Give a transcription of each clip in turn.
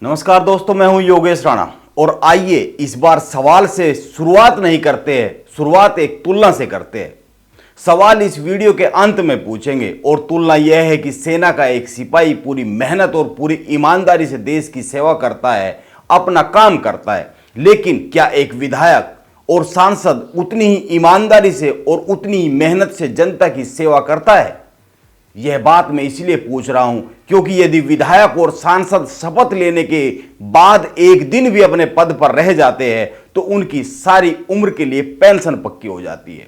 नमस्कार दोस्तों, मैं हूं योगेश राणा और आइए इस बार सवाल से शुरुआत नहीं करते हैं, शुरुआत एक तुलना से करते हैं। सवाल इस वीडियो के अंत में पूछेंगे और तुलना यह है कि सेना का एक सिपाही पूरी मेहनत और पूरी ईमानदारी से देश की सेवा करता है, अपना काम करता है, लेकिन क्या एक विधायक और सांसद उतनी ही ईमानदारी से और उतनी ही मेहनत से जनता की सेवा करता है? यह बात मैं इसलिए पूछ रहा हूं क्योंकि यदि विधायक और सांसद शपथ लेने के बाद एक दिन भी अपने पद पर रह जाते हैं तो उनकी सारी उम्र के लिए पेंशन पक्की हो जाती है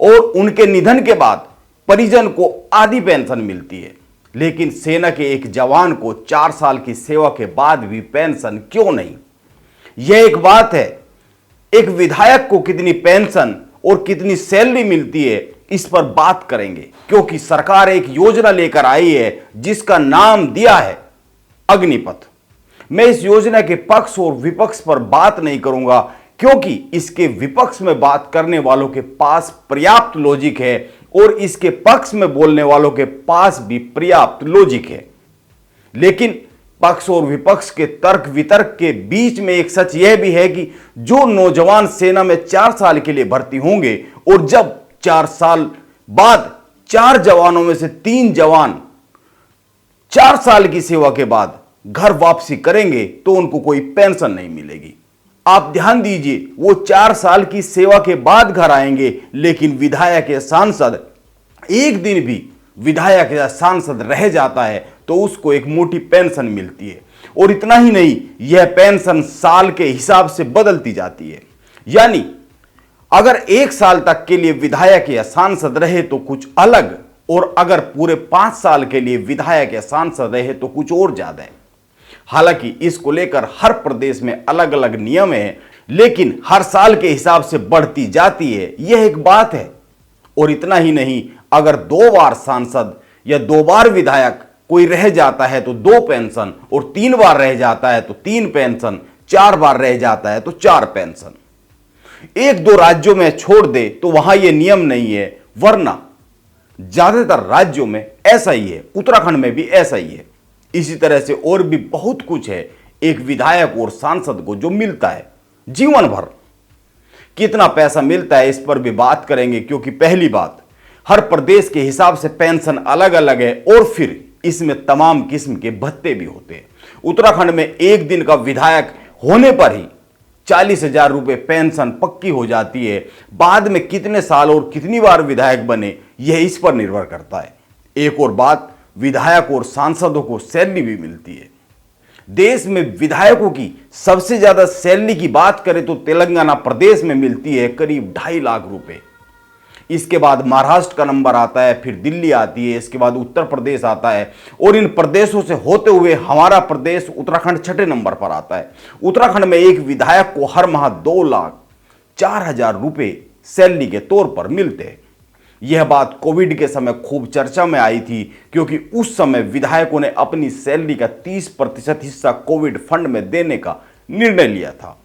और उनके निधन के बाद परिजन को आधी पेंशन मिलती है। लेकिन सेना के एक जवान को 4 साल की सेवा के बाद भी पेंशन क्यों नहीं? यह एक बात है। एक विधायक को कितनी पेंशन और कितनी सैलरी मिलती है, इस पर बात करेंगे क्योंकि सरकार एक योजना लेकर आई है जिसका नाम दिया है अग्निपथ। मैं इस योजना के पक्ष और विपक्ष पर बात नहीं करूंगा क्योंकि इसके विपक्ष में बात करने वालों के पास पर्याप्त लॉजिक है और इसके पक्ष में बोलने वालों के पास भी पर्याप्त लॉजिक है। लेकिन पक्ष और विपक्ष के तर्क वितर्क के बीच में एक सच यह भी है कि जो नौजवान सेना में 4 साल के लिए भर्ती होंगे और जब 4 साल बाद 4 जवानों में से 3 जवान 4 साल की सेवा के बाद घर वापसी करेंगे तो उनको कोई पेंशन नहीं मिलेगी। आप ध्यान दीजिए, वो 4 साल की सेवा के बाद घर आएंगे, लेकिन विधायक या सांसद एक दिन भी विधायक या सांसद रह जाता है तो उसको एक मोटी पेंशन मिलती है। और इतना ही नहीं, यह पेंशन साल के हिसाब से बदलती जाती है। यानी अगर 1 साल तक के लिए विधायक या सांसद रहे तो कुछ अलग, और अगर पूरे 5 साल के लिए विधायक या सांसद रहे तो कुछ और ज्यादा है। हालांकि इसको लेकर हर प्रदेश में अलग अलग नियम है, लेकिन हर साल के हिसाब से बढ़ती जाती है, यह एक बात है। और इतना ही नहीं, अगर 2 बार सांसद या 2 बार विधायक कोई रह जाता है तो 2 पेंशन, और 3 बार रह जाता है तो 3 पेंशन, 4 बार रह जाता है तो 4 पेंशन। 1-2 राज्यों में छोड़ दे तो वहां यह नियम नहीं है, वरना ज्यादातर राज्यों में ऐसा ही है, उत्तराखंड में भी ऐसा ही है। इसी तरह से और भी बहुत कुछ है एक विधायक और सांसद को जो मिलता है जीवन भर। कितना पैसा मिलता है इस पर भी बात करेंगे क्योंकि पहली बात, हर प्रदेश के हिसाब से पेंशन अलग अलग है और फिर इसमें तमाम किस्म के भत्ते भी होते हैं। उत्तराखंड में एक दिन का विधायक होने पर ही 40,000 रुपये पेंशन पक्की हो जाती है। बाद में कितने साल और कितनी बार विधायक बने यह इस पर निर्भर करता है। एक और बात, विधायक और सांसदों को सैलरी भी मिलती है। देश में विधायकों की सबसे ज्यादा सैलरी की बात करें तो तेलंगाना प्रदेश में मिलती है करीब 2.5 लाख रुपए। इसके बाद महाराष्ट्र का नंबर आता है, फिर दिल्ली आती है, इसके बाद उत्तर प्रदेश आता है और इन प्रदेशों से होते हुए हमारा प्रदेश उत्तराखंड 6ठे नंबर पर आता है। उत्तराखंड में एक विधायक को हर माह 2,04,000 रुपए सैलरी के तौर पर मिलते हैं। यह बात कोविड के समय खूब चर्चा में आई थी क्योंकि उस समय विधायकों ने अपनी सैलरी का 30% हिस्सा कोविड फंड में देने का निर्णय लिया था।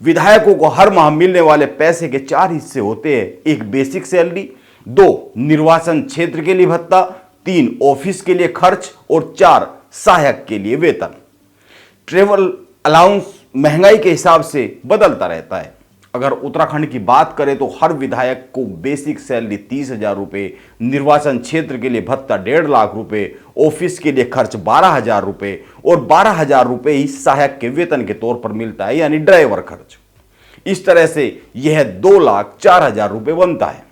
विधायकों को हर माह मिलने वाले पैसे के 4 हिस्से होते हैं। 1 बेसिक सैलरी, 2 निर्वाचन क्षेत्र के लिए भत्ता, 3 ऑफिस के लिए खर्च और 4 सहायक के लिए वेतन। ट्रेवल अलाउंस महंगाई के हिसाब से बदलता रहता है। अगर उत्तराखंड की बात करें तो हर विधायक को बेसिक सैलरी 30,000 रुपये, निर्वाचन क्षेत्र के लिए भत्ता 1.5 लाख रुपए, ऑफिस के लिए खर्च 12,000 रुपये और 12,000 रुपये ही सहायक के वेतन के तौर पर मिलता है, यानी ड्राइवर खर्च। इस तरह से यह 2,04,000 रुपये बनता है।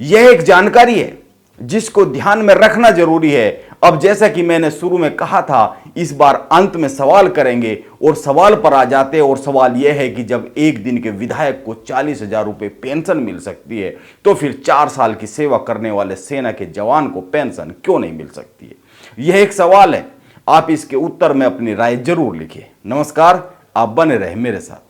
यह एक जानकारी है जिसको ध्यान में रखना जरूरी है। अब जैसा कि मैंने शुरू में कहा था, इस बार अंत में सवाल करेंगे और सवाल पर आ जाते हैं। और सवाल यह है कि जब एक दिन के विधायक को 40,000 रुपये पेंशन मिल सकती है तो फिर 4 साल की सेवा करने वाले सेना के जवान को पेंशन क्यों नहीं मिल सकती है? यह एक सवाल है। आप इसके उत्तर में अपनी राय जरूर लिखिए। नमस्कार, आप बने रहे मेरे साथ।